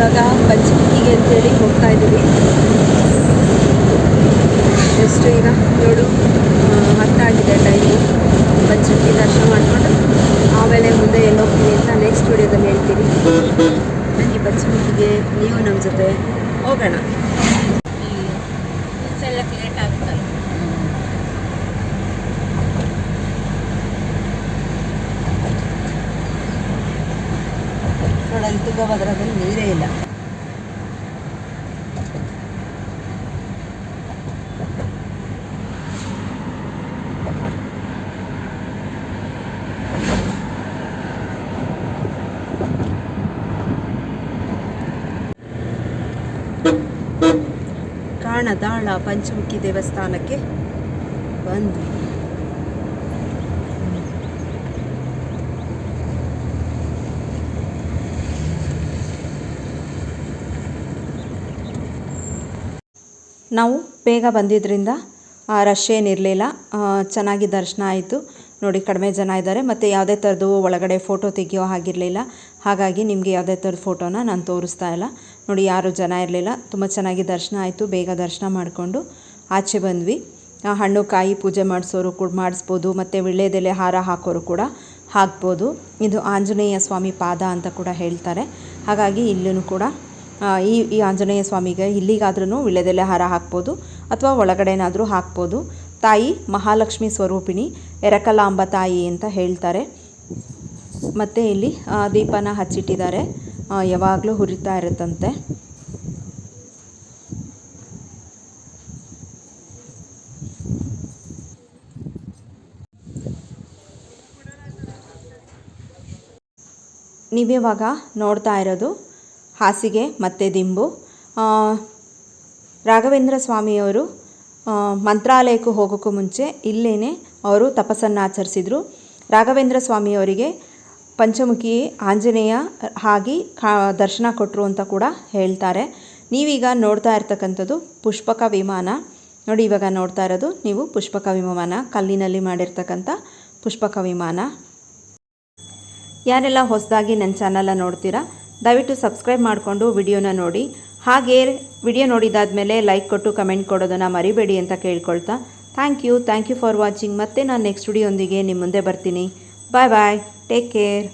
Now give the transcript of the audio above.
ಇವಾಗ ಪಂಚಮುಖಿಗೆ ಅಂತೇಳಿ ಹೋಗ್ತಾ ಇದ್ದೀವಿ. ಎಷ್ಟು ಈಗ 7:10 ಆಗಿದೆ ಟೈಮು. ಪಂಚಮುಖಿ ದರ್ಶನ ಮಾಡಿಕೊಂಡು ಆಮೇಲೆ ಮುಂದೆ ಎಲ್ಲಿ ಹೋಗ್ತೀನಿ ಅಂತ ನೆಕ್ಸ್ಟ್ ವಿಡಿಯೋದಲ್ಲಿ ಹೇಳ್ತೀನಿ. ಈ ಪಂಚಮುಖಿಗೆ ನೀವು ನಮ್ಮ ಜೊತೆ ಹೋಗೋಣ. ಲೇಟ್ ಆಗ್ತದೆ. ನೋಡಲ್ಲಿ ತುಂಗಭದ್ರದಲ್ಲಿ ನೀರೇ ಇಲ್ಲ. ಕಾಣದಾಳ ಪಂಚಮುಖಿ ದೇವಸ್ಥಾನಕ್ಕೆ ಬಂದ್ವಿ. ನಾವು ಬೇಗ ಬಂದಿದ್ದರಿಂದ ರಶ್ ಏನಿರಲಿಲ್ಲ, ಚೆನ್ನಾಗಿ ದರ್ಶನ ಆಯಿತು. ನೋಡಿ ಕಡಿಮೆ ಜನ ಇದ್ದಾರೆ ಮತ್ತು ಯಾವುದೇ ಥರದ್ದು ಒಳಗಡೆ ಫೋಟೋ ತೆಗಿಯೋ ಹಾಗಿರಲಿಲ್ಲ. ಹಾಗಾಗಿ ನಿಮಗೆ ಯಾವುದೇ ಥರದ ಫೋಟೋನ ನಾನು ತೋರಿಸ್ತಾ ಇಲ್ಲ. ನೋಡಿ ಯಾರೂ ಜನ ಇರಲಿಲ್ಲ, ತುಂಬ ಚೆನ್ನಾಗಿ ದರ್ಶನ ಆಯಿತು. ಬೇಗ ದರ್ಶನ ಮಾಡಿಕೊಂಡು ಆಚೆ ಬಂದ್ವಿ. ಹಣ್ಣು ಕಾಯಿ ಪೂಜೆ ಮಾಡಿಸೋರು ಕೂಡ ಮಾಡಿಸ್ಬೋದು, ಮತ್ತು ವೀಳ್ಯದೆಲೆ ಹಾರ ಹಾಕೋರು ಕೂಡ ಹಾಕ್ಬೋದು. ಇದು ಆಂಜನೇಯ ಸ್ವಾಮಿ ಪಾದ ಅಂತ ಕೂಡ ಹೇಳ್ತಾರೆ. ಹಾಗಾಗಿ ಇಲ್ಲೂ ಕೂಡ ಈ ಆಂಜನೇಯ ಸ್ವಾಮಿಗೆ ಇಲ್ಲಿಗಾದ್ರೂ ವೀಳ್ಯದೆಲೆ ಹಾರ ಹಾಕ್ಬೋದು ಅಥವಾ ಒಳಗಡೆನಾದರೂ ಹಾಕ್ಬೋದು. ತಾಯಿ ಮಹಾಲಕ್ಷ್ಮಿ ಸ್ವರೂಪಿಣಿ, ಎರಕಲಾಂಬ ತಾಯಿ ಅಂತ ಹೇಳ್ತಾರೆ. ಮತ್ತು ಇಲ್ಲಿ ದೀಪನ ಹಚ್ಚಿಟ್ಟಿದ್ದಾರೆ, ಯಾವಾಗಲೂ ಹುರಿತಾ ಇರುತ್ತಂತೆ. ನೀವಿವಾಗ ನೋಡ್ತಾ ಇರೋದು ಹಾಸಿಗೆ ಮತ್ತು ದಿಂಬು. ರಾಘವೇಂದ್ರ ಸ್ವಾಮಿಯವರು ಮಂತ್ರಾಲಯಕ್ಕೂ ಹೋಗೋಕ್ಕೂ ಮುಂಚೆ ಇಲ್ಲೇ ಅವರು ತಪಸ್ಸನ್ನು ಆಚರಿಸಿದರು. ರಾಘವೇಂದ್ರ ಸ್ವಾಮಿಯವರಿಗೆ ಪಂಚಮುಖಿ ಆಂಜನೇಯ ಆಗಿ ದರ್ಶನ ಕೊಟ್ಟರು ಅಂತ ಕೂಡ ಹೇಳ್ತಾರೆ. ನೀವೀಗ ನೋಡ್ತಾ ಇರ್ತಕ್ಕಂಥದ್ದು ಪುಷ್ಪಕ ವಿಮಾನ. ನೋಡಿ ಇವಾಗ ನೋಡ್ತಾ ಇರೋದು ನೀವು ಪುಷ್ಪಕ ವಿಮಾನ, ಕಲ್ಲಿನಲ್ಲಿ ಮಾಡಿರ್ತಕ್ಕಂಥ ಪುಷ್ಪಕ ವಿಮಾನ. ಯಾರೆಲ್ಲ ಹೊಸದಾಗಿ ನನ್ನ ಚಾನಲ್ನ ನೋಡ್ತೀರಾ ದಯವಿಟ್ಟು ಸಬ್ಸ್ಕ್ರೈಬ್ ಮಾಡಿಕೊಂಡು ವಿಡಿಯೋನ ನೋಡಿ. ಹಾಗೇ ವಿಡಿಯೋ ನೋಡಿದಾದ್ಮೇಲೆ ಲೈಕ್ ಕೊಟ್ಟು ಕಮೆಂಟ್ ಕೊಡೋದನ್ನು ಮರಿಬೇಡಿ ಅಂತ ಕೇಳ್ಕೊಳ್ತಾ ಥ್ಯಾಂಕ್ ಯು ಫಾರ್ ವಾಚಿಂಗ್. ಮತ್ತೆ ನಾನು ನೆಕ್ಸ್ಟ್ ವಿಡಿಯೋ ಒಂದಿಗೆ ನಿಮ್ಮ ಮುಂದೆ ಬರ್ತೀನಿ. ಬಾಯ್ ಬಾಯ್, ಟೇಕ್ ಕೇರ್.